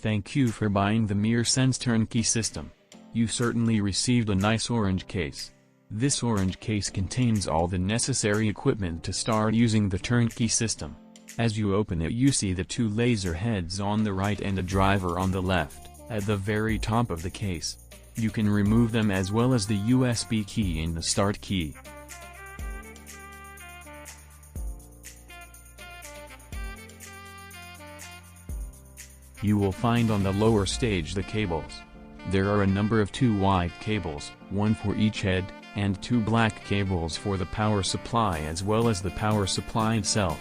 Thank you for buying the mirSense turnkey system. You certainly received a nice orange case. This orange case contains all the necessary equipment to start using the turnkey system. As you open it, you see the two laser heads on the right and a driver on the left, at the very top of the case. You can remove them as well as the USB key and the start key. You will find on the lower stage the cables. There are a number of 2 white cables, one for each head, and 2 black cables for the power supply as well as the power supply itself.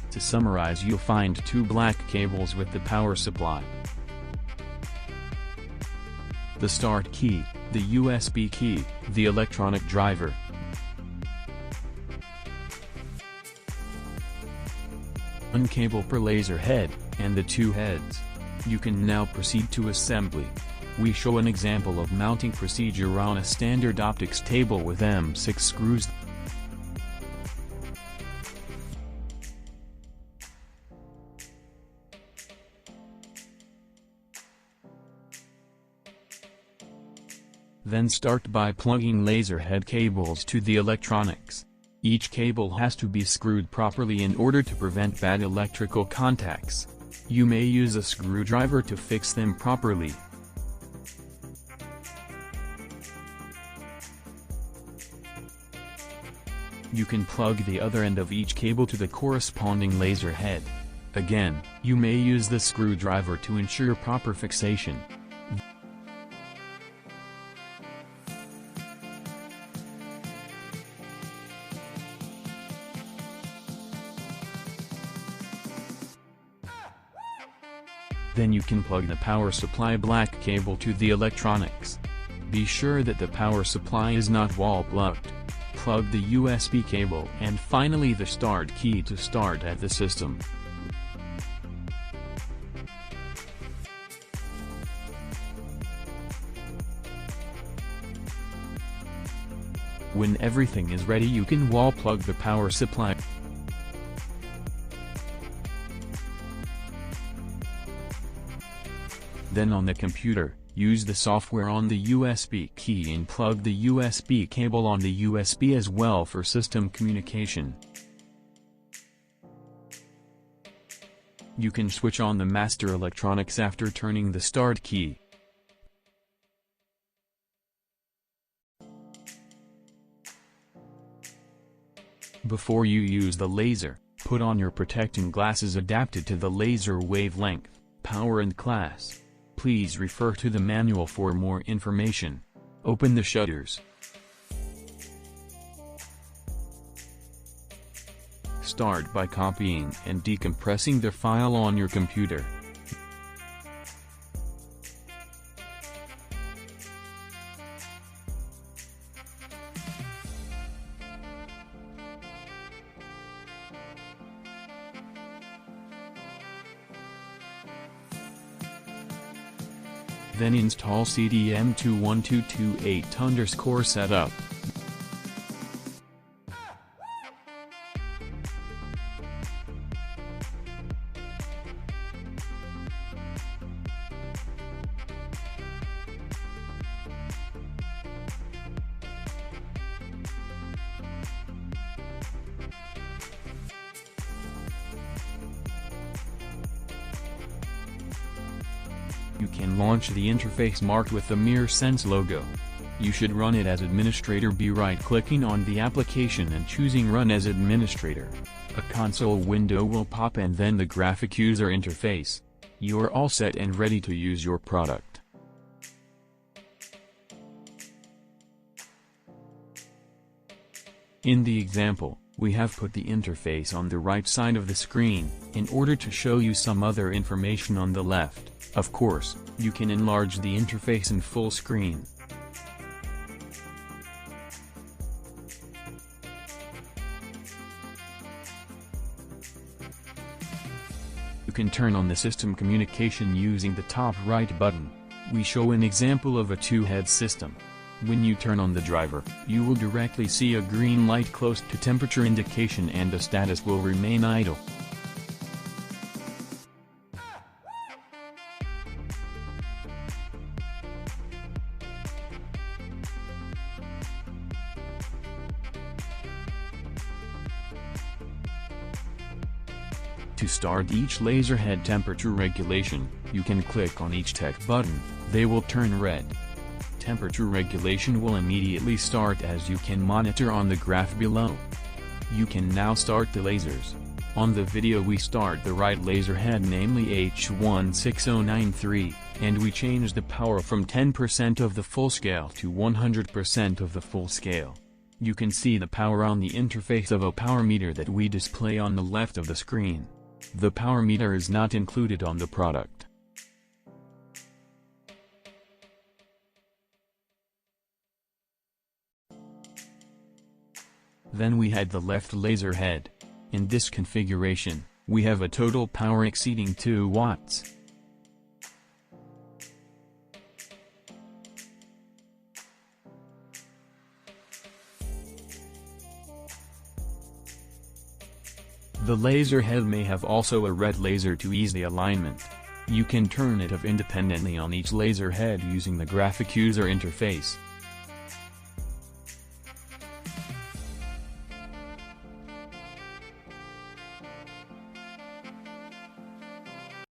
To summarize, you'll find 2 black cables with the power supply, the start key, the USB key, the electronic driver. One cable per laser head, and the 2 heads. You can now proceed to assembly. We show an example of mounting procedure on a standard optics table with M6 screws. Then start by plugging laser head cables to the electronics. Each cable has to be screwed properly in order to prevent bad electrical contacts. You may use a screwdriver to fix them properly. You can plug the other end of each cable to the corresponding laser head. Again, you may use the screwdriver to ensure proper fixation. Then you can plug the power supply black cable to the electronics. Be sure that the power supply is not wall plugged. Plug the USB cable and finally the start key to start at the system. When everything is ready, you can wall plug the power supply. Then on the computer, use the software on the USB key and plug the USB cable on the USB as well for system communication. You can switch on the master electronics after turning the start key. Before you use the laser, put on your protecting glasses adapted to the laser wavelength, power and class. Please refer to the manual for more information. Open the shutters. Start by copying and decompressing the file on your computer. Then install CDM21228_setup. You can launch the interface marked with the mirSense logo. You should run it as administrator by right-clicking on the application and choosing Run as Administrator. A console window will pop and then the graphic user interface. You are all set and ready to use your product. In the example, we have put the interface on the right side of the screen, in order to show you some other information on the left. Of course, you can enlarge the interface in full screen. You can turn on the system communication using the top right button. We show an example of a 2-head system. When you turn on the driver, you will directly see a green light close to temperature indication and the status will remain idle. To start each laser head temperature regulation, you can click on each tech button, they will turn red. Temperature regulation will immediately start as you can monitor on the graph below. You can now start the lasers. On the video we start the right laser head, namely H16093, and we change the power from 10% of the full scale to 100% of the full scale. You can see the power on the interface of a power meter that we display on the left of the screen. The power meter is not included on the product. Then we had the left laser head. In this configuration, we have a total power exceeding 2 watts. The laser head may have also a red laser to ease the alignment. You can turn it off independently on each laser head using the graphic user interface.